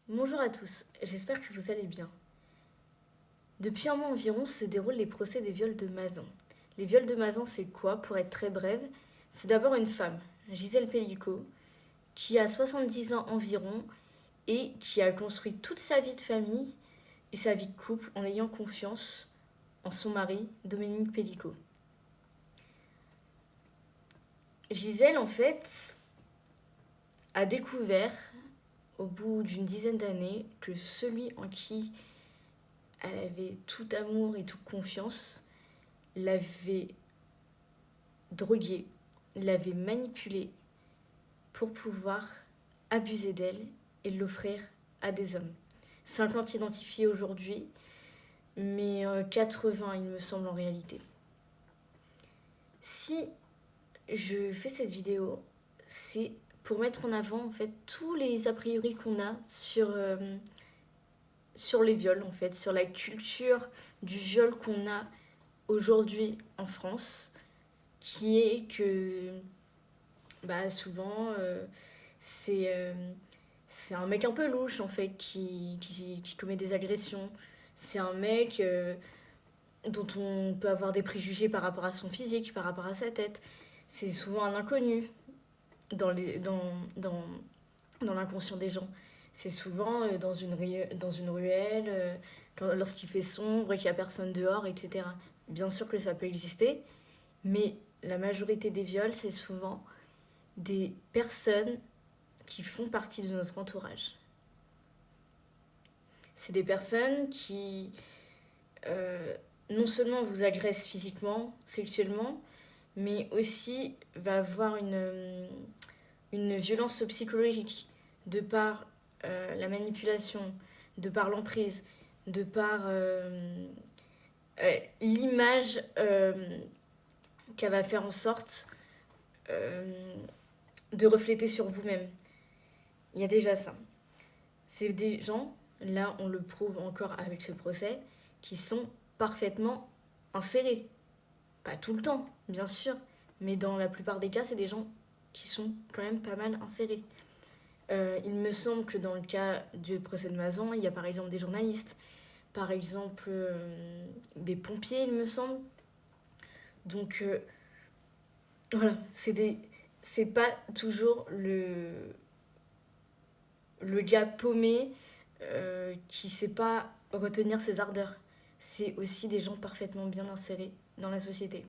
Bonjour à tous, j'espère que vous allez bien. Depuis un mois environ se déroulent les procès des viols de Mazan. Les viols de Mazan, c'est quoi? Pour être très brève, c'est d'abord une femme, Gisèle Pelicot, qui a 70 ans environ et qui a construit toute sa vie de famille et sa vie de couple en ayant confiance en son mari, Dominique Pelicot. Gisèle, en fait, a découvert, au bout d'une dizaine d'années, que celui en qui elle avait tout amour et toute confiance l'avait droguée, l'avait manipulée pour pouvoir abuser d'elle et l'offrir à des hommes. 50 identifiés aujourd'hui, mais 80 il me semble en réalité. Si je fais cette vidéo, c'est pour mettre en avant en fait tous les a priori qu'on a sur les viols en fait, sur la culture du viol qu'on a aujourd'hui en France, qui est que souvent c'est c'est un mec un peu louche en fait qui commet des agressions. C'est un mec dont on peut avoir des préjugés par rapport à son physique, par rapport à sa tête. C'est souvent un inconnu dans, les, dans l'inconscient des gens. C'est souvent dans une ruelle, lorsqu'il fait sombre et qu'il n'y a personne dehors, etc. Bien sûr que ça peut exister, mais la majorité des viols, c'est souvent des personnes qui font partie de notre entourage. C'est des personnes qui non seulement vous agressent physiquement, sexuellement, mais aussi va avoir une violence psychologique de par la manipulation, de par l'emprise, de par l'image qu'elle va faire en sorte de refléter sur vous-même. Il y a déjà ça. C'est des gens, là on le prouve encore avec ce procès, qui sont parfaitement insérés. Pas tout le temps, bien sûr, mais dans la plupart des cas, c'est des gens qui sont quand même pas mal insérés. Il me semble que dans le cas du procès de Mazan, il y a par exemple des journalistes, par exemple des pompiers, il me semble. Donc voilà, c'est pas toujours le gars paumé qui sait pas retenir ses ardeurs. C'est aussi des gens parfaitement bien insérés dans la société.